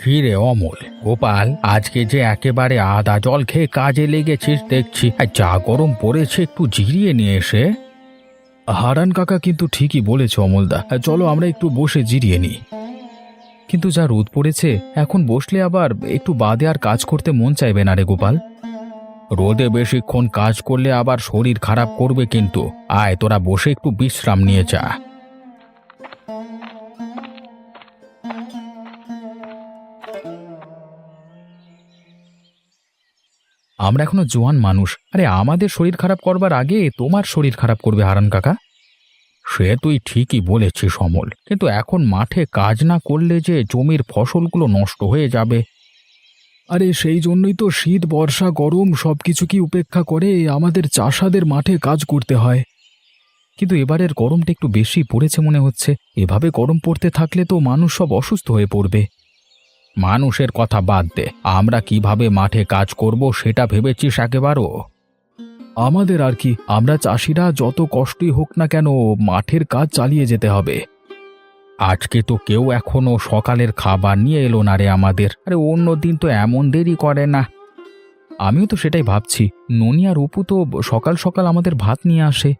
কি রে অমল, গোপাল, আজকে যে একেবারে আদা জল খেয়ে কাজে লেগেছিস দেখছি। আর যা গরম পড়েছে, একটু জিরিয়ে নিয়ে এসে। হারান কাকা কিন্তু ঠিকই বলেছে অমলদা, চলো আমরা একটু বসে জিরিয়ে নিই। কিন্তু যা রোদ পড়েছে, এখন বসলে আবার একটু বাদে আর কাজ করতে মন চাইবে না রে গোপাল। রোদে বেশিক্ষণ কাজ করলে আবার শরীর খারাপ করবে কিন্তু। আয়, তোরা বসে একটু বিশ্রাম নিয়ে যা। আমরা এখনো জোয়ান মানুষ, আরে আমাদের শরীর খারাপ করবার আগে তোমার শরীর খারাপ করবে হারান কাকা। সে তুই ঠিকই বলেছিস অমল, কিন্তু এখন মাঠে কাজ না করলে যে জমির ফসলগুলো নষ্ট হয়ে যাবে। আরে সেই জন্যই তো শীত বর্ষা গরম সবকিছু কি উপেক্ষা করে আমাদের চাষাদের মাঠে কাজ করতে হয়। কিন্তু এবারের গরমটা একটু বেশি পড়েছে মনে হচ্ছে। এভাবে গরম পড়তে থাকলে তো মানুষ সব অসুস্থ হয়ে পড়বে। মানুষের কথা বাদ দে, আমরা কিভাবে মাঠে কাজ করব সেটা ভেবেছিস একেবারও? আমাদের আর কি, আমরা চাষিরা যত কষ্টই হোক না কেন মাঠের কাজ চালিয়ে যেতে হবে। আজকে তো কেউ এখনো সকালের খাবার নিয়ে এলো না রে আমাদের। আরে অন্য দিন তো এমন দেরি করে না। আমিও তো সেটাই ভাবছি, ননি আর অপু তো সকাল সকাল আমাদের ভাত নিয়ে আসে।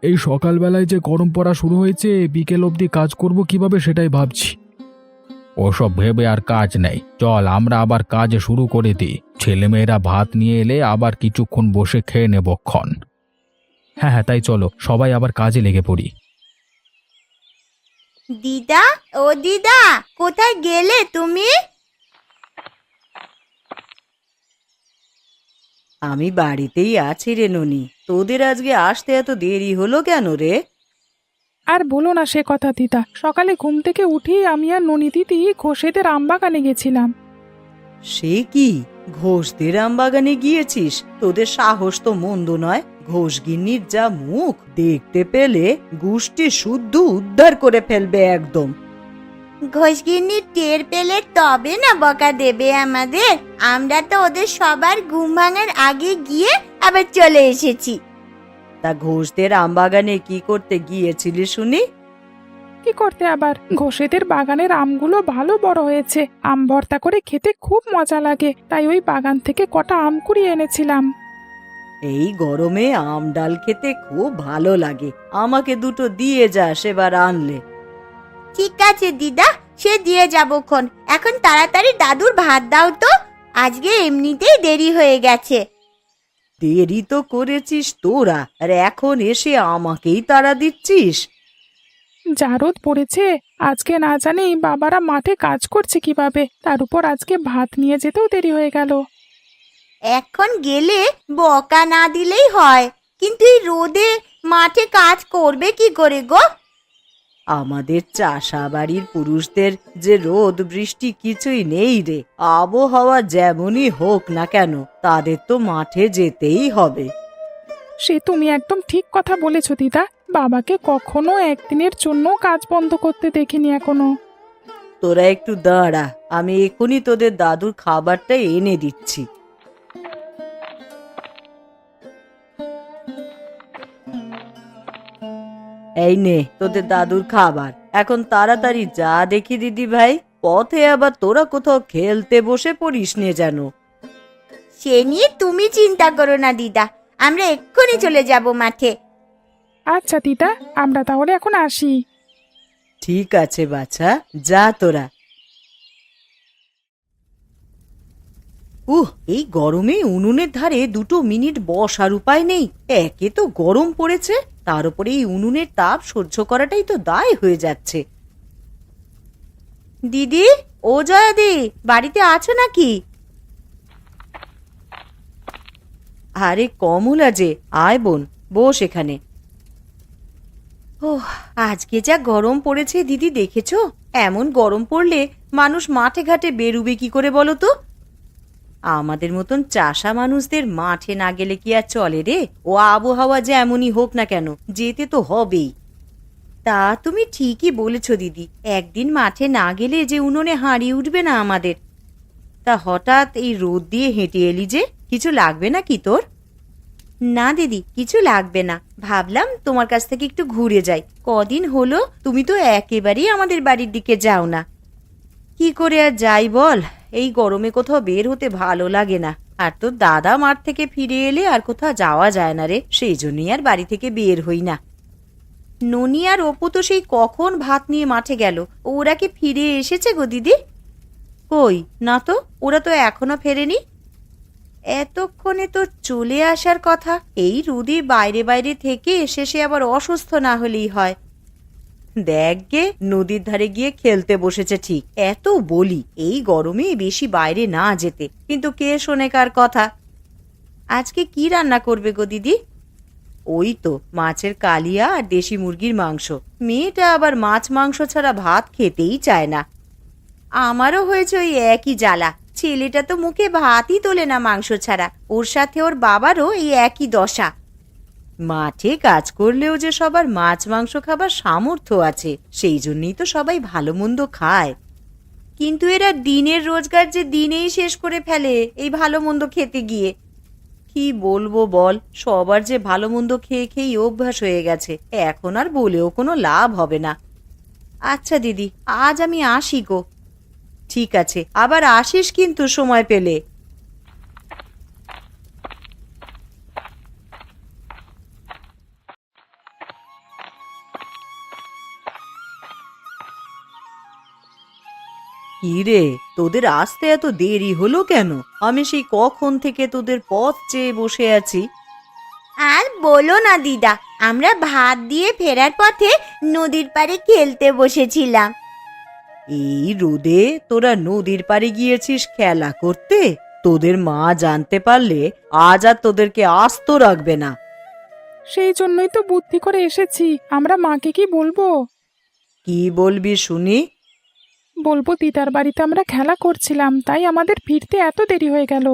এই সকালবেলায় যে গরম পড়া শুরু হয়েছে, বিকেল অবধি কাজ করব কিভাবে সেটাই ভাবছি। ওসব ভেবে আর কাজ নেই, চল আমরা আবার কাজ শুরু করে দিই। ছেলেমেয়েরা ভাত নিয়ে এলে আবার কিছুক্ষণ বসে খেয়ে নেবক্ষণ। হ্যাঁ হ্যাঁ, তাই চলো সবাই আবার কাজে লেগে পড়ি। দিদা, ও দিদা, কোথায় গেলে তুমি? আমি বাড়িতেই আছি রে ননি। তোদের আজকে আসতে এত দেরি হলো কেন রে? আর বলো না সে কথা দিদা, সকালে ঘুম থেকে উঠেই আমি আর ননি দিদি ঘোষেদের আমবাগানে গেছিলাম। সে কি, ঘোষদের আমবাগানে গিয়েছিস? তোদের সাহস তো মন্দ নয়। ঘোষগিন্নির যা মুখ, দেখতে পেলে গুষ্টি শুদ্ধ উদ্ধার করে ফেলবে একদম। ঘোষগিন্নি টের পেলে তবে না বকা দেবে আমাদের। আমরা তো ওদের সবার ঘুম ভাঙার আগে গিয়ে আবার চলে এসেছি। তা ঘোষদের আমবাগানে কি করতে গিয়েছিলি শুনি? কি করতে আবার, ঘোষেদের বাগানের আমগুলো ভালো বড় হয়েছে, আম ভর্তা করে খেতে খুব মজা লাগে, তাই ওই বাগান থেকে কটা আম কুড়িয়ে এনেছিলাম। এই গরমে আম ডাল খেতে খুব ভালো লাগে। আমাকে দুটো দিয়ে যা সেবার আনলে। ঠিক আছে দিদা, সে দিয়ে যাবক্ষণ। এখন তাড়াতাড়ি দাদুর ভাত দাও তো, আজকে এমনিতেই দেরি হয়ে গেছে। দেরি তো করেছিস তোরা, আর এখন এসে আমাকেই তাড়া দিচ্ছিস। যা রোদ পড়েছে, আজকে না জানি বাবারা মাঠে কাজ করছে কিভাবে, তার উপর আজকে ভাত নিয়ে যেতেও দেরি হয়ে গেল। এখন গেলে বকা না দিলেই হয়, কিন্তু এই রোদে মাঠে কাজ করবে কি করে গো? আমাদের চাষা বাড়ির পুরুষদের যে রোদ বৃষ্টি কিছুই নেই রে। আবহাওয়া যেমনই হোক না কেন, তাদের তো মাঠে যেতেই হবে। সে তুমি একদম ঠিক কথা বলেছো দিদা, বাবাকে কখনো একদিনের জন্য কাজ বন্ধ করতে দেখিনি এখনো। তোরা একটু দাঁড়া, আমি এখনই তোদের দাদুর খাবারটা এনে দিচ্ছি। এই নে তোদের দাদুর খাবার। এখন তাড়াতাড়ি যা দেখি দিদি ভাই, পথে আবার তোরা কোথাও খেলতে বসে পড়িস নে যেন। সে নিয়ে তুমি চিন্তা করো না দিদা, আমরা এক্ষুনি চলে যাব মাঠে। আচ্ছা দিদা, আমরা তাহলে এখন আসি। ঠিক আছে বাছা, যা তোরা। এই গরমে উনুনের ধারে দুটো মিনিট বসার উপায় নেই। একে তো গরম পড়েছে, তার উপরে এই উনুনের তাপ সহ্য করাটাই তো দায় হয়ে যাচ্ছে। দিদি, ও জয়াদি, বাড়িতে আছো নাকি? আরে কমলা যে, আয় বোন, বস এখানে। আজকে যা গরম পড়েছে দিদি, দেখেছো? এমন গরম পড়লে মানুষ মাঠে ঘাটে বেরুবে কি করে বলো তো? আমাদের মতন চাষা মানুষদের মাঠে না গেলে কি আর চলে রে? ও আবহাওয়া যে এমনই হোক না কেন, যেতে তো হবেই। তা তুমি ঠিকই বলেছো দিদি, একদিন মাঠে না গেলে যে উনুনে হাঁড়ি উঠবে না আমাদের। তা হঠাৎ এই রোদ দিয়ে হেঁটে এলি যে, কিছু লাগবে না কি তোর? না দিদি, কিছু লাগবে না, ভাবলাম তোমার কাছ থেকে একটু ঘুরে যাই। কদিন হলো তুমি তো একেবারেই আমাদের বাড়ির দিকে যাও না। কি করে আর যাই বল, এই গরমে কোথাও বের হতে ভালো লাগে না। আর তোর দাদা মাঠ থেকে ফিরে এলে আর কোথাও যাওয়া যায় না রে, সেই জন্যই আর বাড়ি থেকে বের হই না। ননি আর অপু তো সেই কখন ভাত নিয়ে মাঠে গেল, ওরা কি ফিরে এসেছে গো দিদি? কই না তো, ওরা তো এখনো ফেরেনি। এতক্ষণে তো চলে আসার কথা। এই রুদি বাইরে বাইরে থেকে শেষে আবার অসুস্থ না হলেই হয়। দেখ গে, নদীর ধারে গিয়ে খেলতে বসেছে ঠিক। এত বলি এই গরমে বেশি বাইরে না যেতে, কিন্তু কে শোনে কার কথা। আজকে কি রান্না করবে গো দিদি? ওই তো মাছের কালিয়া আর দেশি মুরগির মাংস। মেয়েটা আবার মাছ মাংস ছাড়া ভাত খেতেই চায় না। আমারও হয়েছে ওই একই জ্বালা। ছেলেটা তো মুখে ভাতই তোলে না মাংস ছাড়া, ওর সাথে ওর বাবারও এই একই দশা। মাঠে কাজ করলেও যে সবার মাছ মাংস খাবার সামর্থ্য আছে, সেই জন্যই তো সবাই ভালো মন্দ খায়। কিন্তু এরা দিনের রোজগার যে দিনেই শেষ করে ফেলে এই ভালো মন্দ খেতে গিয়ে। কি বলবো বল, সবার যে ভালো মন্দ খেয়ে খেয়েই অভ্যাস হয়ে গেছে, এখন আর বলেও কোনো লাভ হবে না। আচ্ছা দিদি, আজ আমি আসি গো। ঠিক আছে, আবার আসিস কিন্তু সময় পেলে। কি রে, তোদের আসতে এত দেরি হলো কেন? আমি সেই কখন থেকে তোদের পথ চেয়ে বসে আছি। আর বলো না দিদা, আমরা ভাত দিয়ে ফেরার পথে নদীর পাড়ে খেলতে বসেছিলাম। এই রোদে তোরা নদীর পাড়ে গিয়েছিস খেলা করতে? তোদের মা জানতে পারলে আজ আর তোদেরকে আস্ত রাখবে না। সেই জন্যই তো বুদ্ধি করে এসেছি। আমরা মাকে কি বলবো? কি বলবি শুনি? বলবো দিদার বাড়িতে আমরা খেলা করছিলাম, তাই আমাদের ফিরতে এত দেরি হয়ে গেল।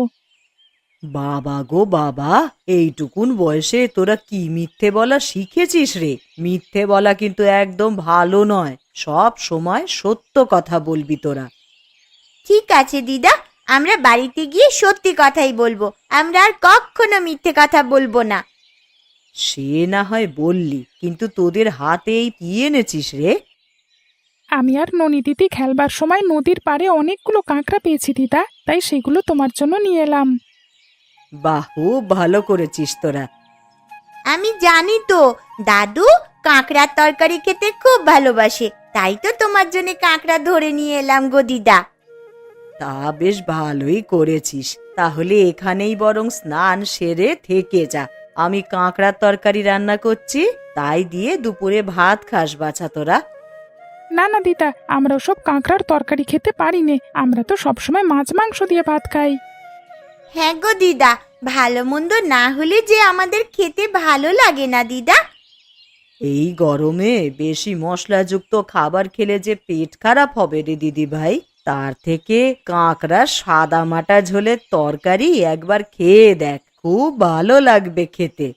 বাবা গো বাবা, এইটুকুন বয়সে তোরা কি মিথ্যে বলা শিখেছিস রে? মিথ্যে বলা কিন্তু একদম ভালো নয়। সব সময় সত্য কথা বলবি তোরা। ঠিক আছে দিদা, আমরা বাড়িতে গিয়ে সত্যি কথাই বলবো। আমরা আর কখনো মিথ্যে কথা বলবো না। সে না হয় বললি, কিন্তু তোদের হাতেই কি এনেছিস রে? আমি আর ননি দিদি খেলবার সময় নদীর পাড়ে অনেকগুলো কাঁকড়া পেয়েছি দিদা, তাই সেগুলো তোমার জন্য নিয়ে এলাম। বাহ, খুব ভালো করেছিস তোরা। আমি জানি তো, দাদু কাঁকড়ার তরকারি খেতে খুব ভালোবাসে, তাই তো তোমার জন্য কাঁকড়া ধরে নিয়ে এলাম গো দিদা। তা বেশ ভালোই করেছিস। তাহলে এখানেই বরং স্নান সেরে থেকে যা। আমি কাঁকড়ার তরকারি রান্না করছি, তাই দিয়ে দুপুরে ভাত খাস বাছা তোরা। না না দিদা, আমরা সব কাঁকড়ার তরকারি খেতে পারি নে, আমরা তো সবসময় মাছ মাংস দিয়ে ভাত খাই। হ্যাঁ গো দিদা, ভালো মন্দ না হলে যে আমাদের খেতে ভালো লাগে না দিদা। এই গরমে বেশি মশলাযুক্ত খাবার খেলে যে পেট খারাপ হবে রে দিদি ভাই, তার থেকে কাঁকড়া সাদা মাটা ঝোলের তরকারি একবার খেয়ে দেখ, খুব ভালো লাগবে খেতে।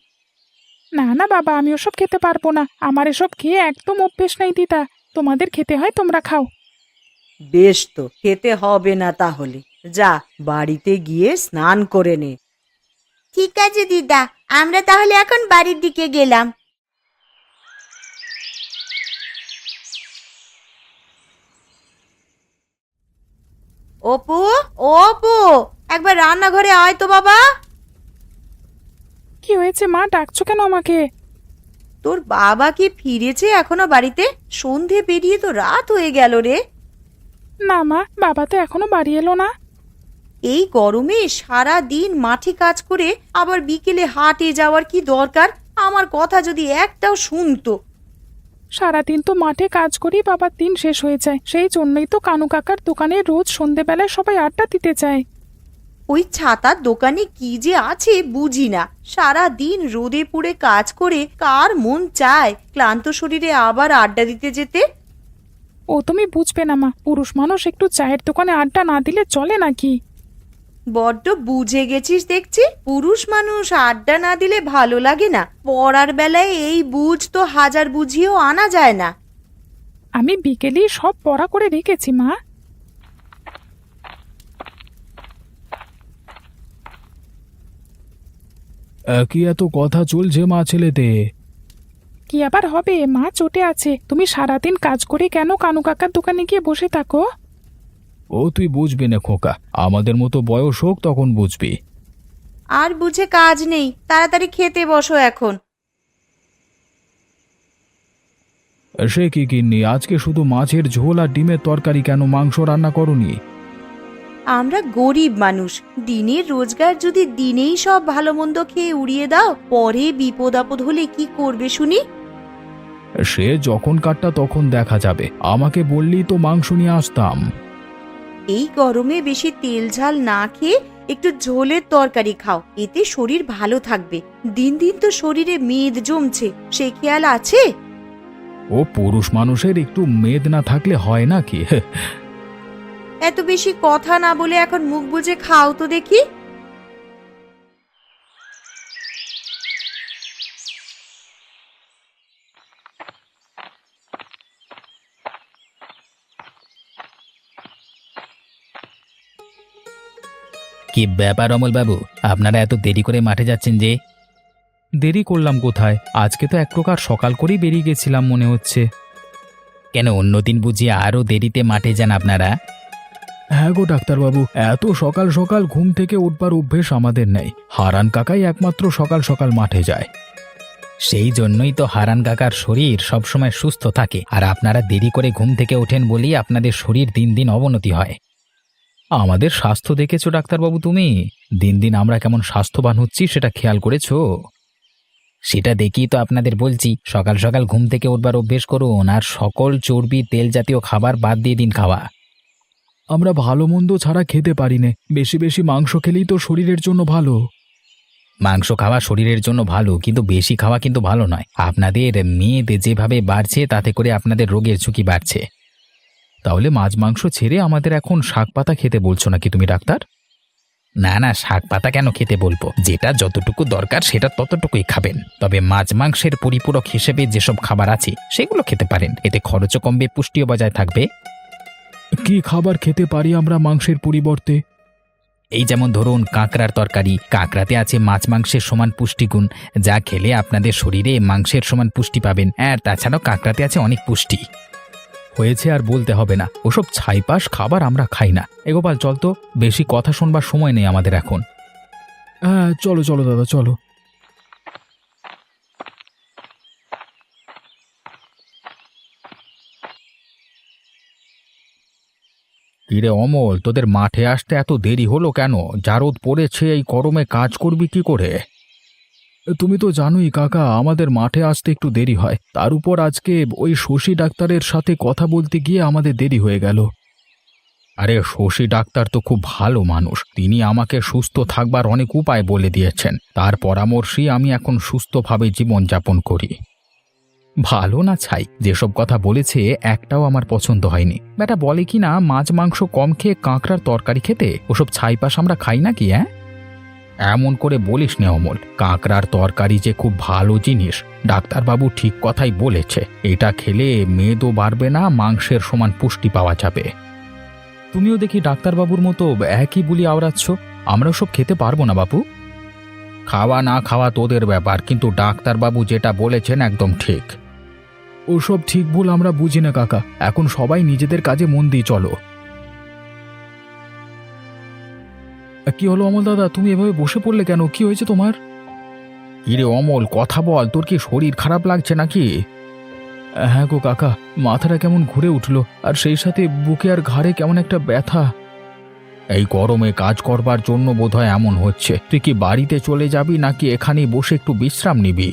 না না বাবা, আমি ওসব খেতে পারবো না। আমার এসব খেয়ে একদম অভ্যেস নেই দিদা। তোমাদের খেতে হয় তোমরা খাও। বেশ, তো খেতে হবে না তাহলে। যা, বাড়িতে গিয়ে স্নান করে নে। ঠিক আছে দিদা, আমরা তাহলে এখন বাড়ির দিকে গেলাম। অপু, ও অপু, একবার রান্নাঘরে আয় তো বাবা। কি হয়েছে মা, ডাকছো কেন আমাকে? তোর বাবা কি ফিরেছে এখনো বাড়িতে? সন্ধে পেরিয়ে তো রাত হয়ে গেল রে। না মা, বাবা তো এখনো বাড়ি এলো না। এই গরমে সারা দিন মাঠে কাজ করে আবার বিকেলে হাটে যাওয়ার কি দরকার? আমার কথা যদি একটাও শুনতো। সারাদিন তো মাঠে কাজ করেই বাবার দিন শেষ হয়ে যায়, সেই জন্যই তো কানু কাকার দোকানে রোজ সন্ধেবেলায় সবাই আড্ডা দিতে যায়। ওই ছাতার দোকানে কি যে আছে বুঝি না। সারা দিন রোদে পুড়ে কাজ করে কার মন চায় ক্লান্ত শরীরে আবার আড্ডা দিতে যেতে? ও তুমি বুঝবে না মা, পুরুষ মানুষ একটু চায়ের দোকানে আড্ডা না দিলে চলে নাকি? বড্ড বুঝে গেছিস দেখছি। পুরুষ মানুষ আড্ডা না দিলে ভালো লাগে না? পড়ার বেলায় এই বুঝ তো হাজার বুঝিয়েও আনা যায় না। আমি বিকেলেই সব পড়া করে রেখেছি মা। কি এত কথা চলছে মা ছেলেতে? কি আবার হবে, মা চটে আছে। তুমি সারাদিন কাজ করে কেন কানু কাকার দোকানে গিয়ে বসে থাকো? ও তুই বুঝবি না খোকা, আমাদের মতো বয়স হোক তখন বুঝবি। আর বুঝে কাজ নেই, তাড়াতাড়ি খেতে বসো এখন। সে কি কিন্নি, আজকে শুধু মাছের ঝোল আর ডিমের তরকারি, কেন মাংস রান্না করনি? আমরা গরিব মানুষ, দিনের রোজগার যদি দিনেই সব ভালো মন্দ খেয়ে উড়িয়ে দাও, পরে বিপদ আপদ হলে কি করবে শুনি? সে যখন কাটটা তখন দেখা যাবে, আমাকে বললি তো মাংস নিয়ে আসতাম। এই গরমে বেশি তেল ঝাল না খেয়ে একটু ঝোলের তরকারি খাও, এতে শরীর ভালো থাকবে। দিন দিন তো শরীরে মেদ জমছে, সে খেয়াল আছে? ও পুরুষ মানুষের একটু মেদ না থাকলে হয় নাকি? এত বেশি কথা না বলে এখন মুখ বুজে খাও তো দেখি। কি ব্যাপার অমল বাবু, আপনারা এত দেরি করে মাঠে যাচ্ছেন যে? দেরি করলাম কোথায়, আজকে তো এক প্রকার সকাল করেই বেরিয়ে গেছিলাম মনে হচ্ছে। কেন অন্যদিন বুঝি আরো দেরিতে মাঠে যান আপনারা? হ্যাঁ গো ডাক্তারবাবু, এত সকাল সকাল ঘুম থেকে উঠবার অভ্যেস আমাদের নেই। হারান কাকাই একমাত্র সকাল সকাল মাঠে যায়। সেই জন্যই তো হারান কাকার শরীর সবসময় সুস্থ থাকে, আর আপনারা দেরি করে ঘুম থেকে ওঠেন বলেই আপনাদের শরীর দিন দিন অবনতি হয়। আমাদের স্বাস্থ্য দেখেছো ডাক্তারবাবু তুমি? দিন দিন আমরা কেমন স্বাস্থ্যবান হচ্ছি সেটা খেয়াল করেছো? সেটা দেখেই তো আপনাদের বলছি, সকাল সকাল ঘুম থেকে উঠবার অভ্যেস করুন, আর সকল চর্বি তেল জাতীয় খাবার বাদ দিয়ে দিন খাওয়া। আমরা ভালো মন্দ ছাড়া খেতে পারি না, বেশি বেশি মাংস খেলেই তো শরীরের জন্য ভালো। মাংস খাওয়া শরীরের জন্য ভালো, কিন্তু বেশি খাওয়া কিন্তু ভালো নয়। আপনাদের মেদ যেভাবে বাড়ছে তাতে করে আপনাদের রোগের ঝুঁকি বাড়ছে। তাহলে মাছ মাংস ছেড়ে আমাদের এখন শাক পাতা খেতে বলছো নাকি তুমি ডাক্তার? না না, শাক পাতা কেন খেতে বলবো? যেটা যতটুকু দরকার সেটা ততটুকুই খাবেন। তবে মাছ মাংসের পরিপূরক হিসেবে যেসব খাবার আছে সেগুলো খেতে পারেন, এতে খরচও কমবে, পুষ্টিও বজায় থাকবে। কি খাবার খেতে পারি আমরা মাংসের পরিবর্তে? এই যেমন ধরুন কাঁকড়ার তরকারি, কাঁকড়াতে আছে মাছ মাংসের সমান পুষ্টিগুণ, যা খেলে আপনাদের শরীরে মাংসের সমান পুষ্টি পাবেন। আর তাছাড়াও কাঁকড়াতে আছে অনেক পুষ্টি। হয়েছে, আর বলতে হবে না, ওসব ছাইপাশ খাবার আমরা খাই না। এগোপাল চল তো, বেশি কথা শোনবার সময় নেই আমাদের এখন। হ্যাঁ চলো চলো দাদা চলো। কিরে অমল, তোদের মাঠে আসতে এত দেরি হলো কেন? জারদ পড়েছে, এই গরমে কাজ করবি কি করে? তুমি তো জানোই কাকা, আমাদের মাঠে আসতে একটু দেরি হয়। তার উপর আজকে ওই শশী ডাক্তারের সাথে কথা বলতে গিয়ে আমাদের দেরি হয়ে গেল। আরে শশী ডাক্তার তো খুব ভালো মানুষ, তিনি আমাকে সুস্থ থাকবার অনেক উপায় বলে দিয়েছেন। তার পরামর্শেই আমি এখন সুস্থভাবে জীবনযাপন করি। ভালো না ছাই, যেসব কথা বলেছে একটাও আমার পছন্দ হয়নি। বেটা বলে কি না মাছ মাংস কম খেয়ে কাঁকড়ার তরকারি খেতে, ওসব ছাইপাশ আমরা খাই নাকি? হ্যাঁ এমন করে বলিস নে অমল, কাঁকড়ার তরকারি যে খুব ভালো জিনিস, ডাক্তারবাবু ঠিক কথাই বলেছে। এটা খেলে মেদও বাড়বে না, মাংসের সমান পুষ্টি পাওয়া যাবে। তুমিও দেখি ডাক্তারবাবুর মতো একই বুলি আওড়াচ্ছ। আমরা সব খেতে পারবো না বাবু। খাওয়া না খাওয়া তোদের ব্যাপার, কিন্তু ডাক্তারবাবু যেটা বলেছেন একদম ঠিক। ওসব ঠিক ভুল আমরা বুঝি না কাকা, এখন সবাই নিজেদের কাজে মন দিয়ে চলো। কি হলো অমল দাদা, তুমি এভাবে বসে পড়লে কেন? কি হয়েছে তোমার? কিরে অমল, কথা বল, তোর কি শরীর খারাপ লাগছে নাকি? হ্যাঁ গো কাকা, মাথাটা কেমন ঘুরে উঠলো, আর সেই সাথে বুকে আর ঘাড়ে কেমন একটা ব্যথা। এই গরমে কাজ করবার জন্য বোধহয় এমন হচ্ছে। তুই কি বাড়িতে চলে যাবি নাকি এখানেই বসে একটু বিশ্রাম নিবি?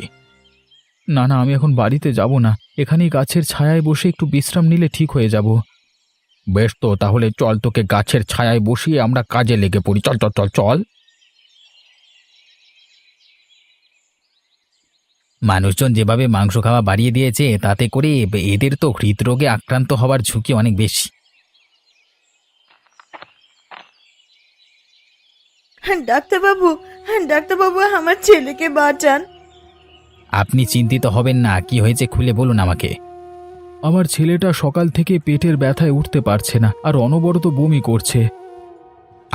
না না, আমি এখন বাড়িতে যাব না, এখানেই গাছের ছায়ায় বসে একটু বিশ্রাম নিলে ঠিক হয়ে যাব। বেশ তো, তাহলে চল, তোকে গাছের ছায়ায় বসিয়ে আমরা কাজে লেগে পড়ি। চল চল চল চল। মানুষজন যেভাবে মাংস খাওয়া বাড়িয়ে দিয়েছে, তাতে করে এদের তো হৃদরোগে আক্রান্ত হওয়ার ঝুঁকি অনেক বেশি। ডাক্তারবাবু, ডাক্তারবাবু, আমার ছেলেকে বাঁচান। আপনি চিন্তিত হবেন না, কি হয়েছে খুলে বলুন আমাকে। আমার ছেলেটা সকাল থেকে পেটের ব্যথায় উঠতে পারছে না, আর অনবরত বমি করছে।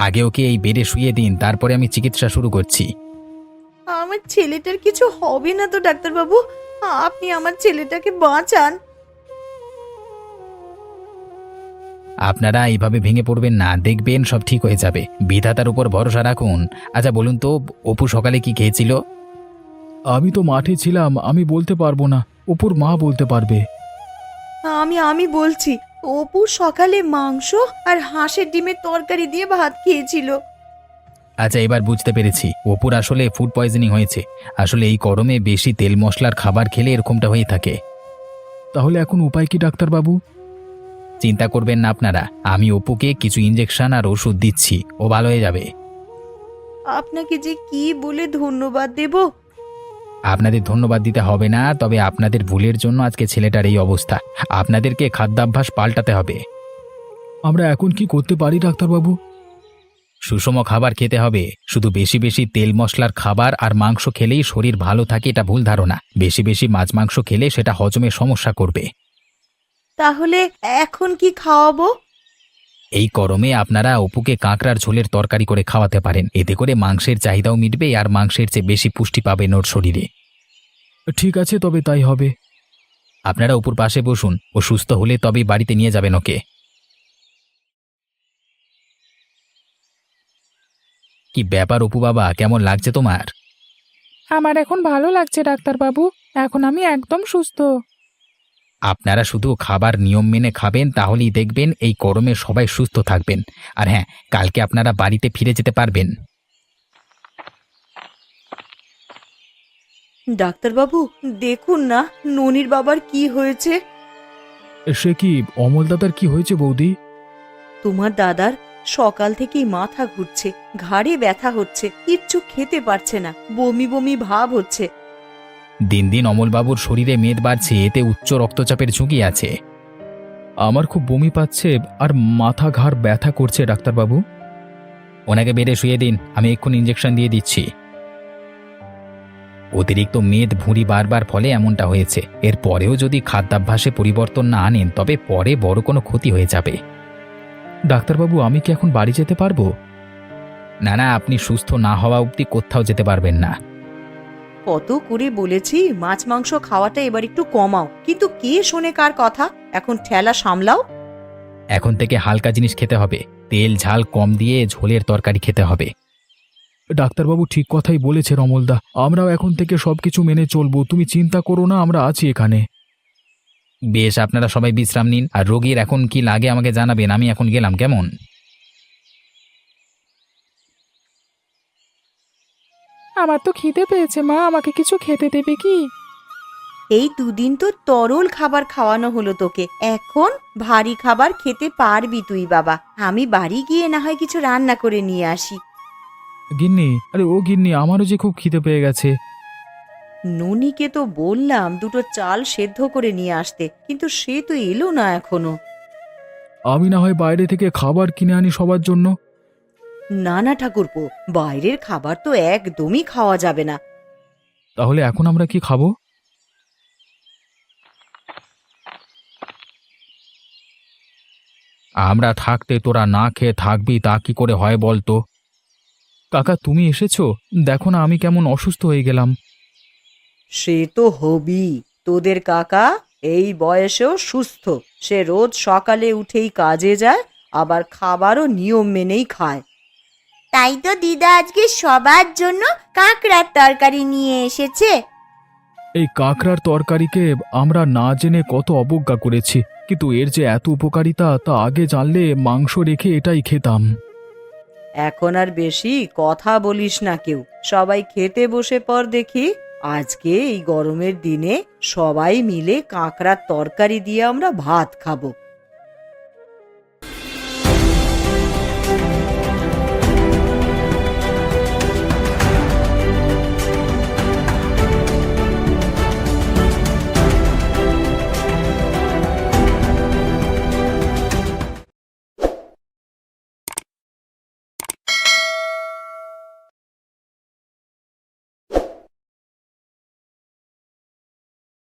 আগে ওকে এই বেডে শুইয়ে দিন, তারপরে আমি চিকিৎসা শুরু করছি। আমার ছেলেটার কিছু হবে না তো ডাক্তারবাবু? আপনি আমার ছেলেটাকে বাঁচান। আপনারা এইভাবে ভেঙে পড়বেন না, দেখবেন সব ঠিক হয়ে যাবে, বিধাতার উপর ভরসা রাখুন। আচ্ছা বলুন তো, অপু সকালে কি খেয়েছিল? আমি তো মাঠে ছিলাম, আমি বলতে পারবো না, অপুর মা বলতে পারবে। আমি বলছি, অপু সকালে মাংস আর হাঁসের ডিমের তরকারি দিয়ে ভাত খেয়েছিল। আচ্ছা এবার বুঝতে পেরেছি, অপুর আসলে ফুড পয়জনিং হয়েছে। আসলে এই গরমে বেশি তেল মশলার খাবার খেলে এরকমটা হয়ে থাকে। তাহলে এখন উপায় কি ডাক্তারবাবু? চিন্তা করবেন না আপনারা, আমি অপুকে কিছু ইঞ্জেকশন আর ওষুধ দিচ্ছি, ও ভালো হয়ে যাবে। আপনাকে যে কি বলে ধন্যবাদ দেব। আপনাদের ধন্যবাদ দিতে হবে না, তবে আপনাদের ভুলের জন্য আজকে ছেলেটার এই অবস্থা। আপনাদেরকে খাদ্যাভ্যাস পাল্টাতে হবে। আমরা এখন কি করতে পারি ডাক্তারবাবু? সুষম খাবার খেতে হবে। শুধু বেশি বেশি তেল মশলার খাবার আর মাংস খেলেই শরীর ভালো থাকে এটা ভুল ধারণা। বেশি বেশি মাছ মাংস খেলে সেটা হজমে সমস্যা করবে। তাহলে এখন কি খাওয়াবো? এই গরমে আপনারা অপুকে কাঁকড়ার ঝোলের তরকারি করে খাওয়াতে পারেন, এতে করে মাংসের চাহিদাও মিটবে আর মাংসের চেয়ে বেশি পুষ্টি পাবেন ওর শরীরে। ঠিক আছে, তবে তাই হবে। আপনারা অপুর পাশে বসুন, ও সুস্থ হলে তবেই বাড়িতে নিয়ে যাবেন ওকে। কি ব্যাপার অপু বাবা, কেমন লাগছে তোমার? আমার এখন ভালো লাগছে ডাক্তারবাবু, এখন আমি একদম সুস্থ। আপনারা শুধু খাবার নিয়ম মেনে খাবেন, তাহলেই দেখবেন এই গরমে সবাই সুস্থ থাকবেন। আর হ্যাঁ, কালকে আপনারা বাড়িতে ফিরে যেতে পারবেন। ডাক্তারবাবু দেখুন না, ননির বাবার কি হয়েছে। সে কি? অমল দাদার কি হয়েছে বৌদি? তোমার দাদার সকাল থেকেই মাথা ঘুরছে, ঘাড়ে ব্যথা হচ্ছে, কিচ্ছু খেতে পারছে না, বমি বমি ভাব হচ্ছে। দিন দিন অমলবাবুর শরীরে মেদ বাড়ছে, এতে উচ্চ রক্তচাপের ঝুঁকি আছে। আমার খুব বমি পাচ্ছে আর মাথা ঘাড় ব্যথা করছে ডাক্তারবাবু। ওনাকে বেডে শুয়ে দিন, আমি এক্ষুনি ইঞ্জেকশন দিয়ে দিচ্ছি। অতিরিক্ত মেদ ভুঁড়ি বাড়বার ফলে এমনটা হয়েছে। এর পরেও যদি খাদ্যাভ্যাসে পরিবর্তন না আনেন তবে পরে বড় কোনো ক্ষতি হয়ে যাবে। ডাক্তারবাবু, আমি কি এখন বাড়ি যেতে পারবো? না না, আপনি সুস্থ না হওয়া অবধি কোথাও যেতে পারবেন না। কত করে বলেছি মাছ মাংস খাওয়াটা এবার একটু কমাও, কিন্তু কে শোনে কার কথা। এখন ঠেলা সামলাও। এখন থেকে হালকা জিনিস খেতে হবে, তেল ঝাল কম দিয়ে ঝোলের তরকারি খেতে হবে। ডাক্তারবাবু ঠিক কথাই বলেছে রমলদা, আমরাও এখন থেকে সবকিছু মেনে চলবো, তুমি চিন্তা করো না, আমরা আছি এখানে। বেশ, আপনারা সবাই বিশ্রাম নিন, আর রোগীর এখন কি লাগে আমাকে জানাবেন। আমি এখন গেলাম, কেমন? আমার তো খিদে পেয়েছে মা, আমাকে কিছু খেতে দেবে কি? এই দুদিন তো তরল খাবার খাওয়ানো হলো তোকে, এখন ভারী খাবার খেতে পারবি তুই বাবা। আমি বাড়ি গিয়ে না হয় কিছু রান্না করে নিয়ে আসি। গিন্নি, আরে ও গিন্নি, আমারও যে খুব খিদে পেয়ে গেছে। ননিকে তো বললাম দুটো চাল সেদ্ধ করে নিয়ে আসতে, কিন্তু সে তো এলো না এখনো। আমি না হয় বাইরে থেকে খাবার কিনে আনি সবার জন্য। না না ঠাকুরপো, বাইরের খাবার তো একদমই খাওয়া যাবে না। তাহলে এখন আমরা কি খাবো? আমরা থাকতে তোরা না খেয়ে থাকবি, তা কি করে হয় বলতো? কাকা, তুমি এসেছো, দেখো না আমি কেমন অসুস্থ হয়ে গেলাম। সে তো হবি, তোদের কাকা এই বয়সেও সুস্থ। সে রোজ সকালে উঠেই কাজে যায়, আবার খাবারও নিয়ম মেনেই খায়। তাই তো দিদা আজকে সবার জন্য কাঁকড়ার তরকারি নিয়ে এসেছে। এই কাঁকড়ার তরকারিকে আমরা না জেনে কত অবজ্ঞা করেছি, কিন্তু এর যে এত উপকারিতা তা আগে জানলে মাংস রেখে এটাই খেতাম। এখন আর বেশি কথা বলিস না কেউ, সবাই খেতে বসে পর দেখি। আজকে এই গরমের দিনে সবাই মিলে কাঁকড়ার তরকারি দিয়ে আমরা ভাত খাবো।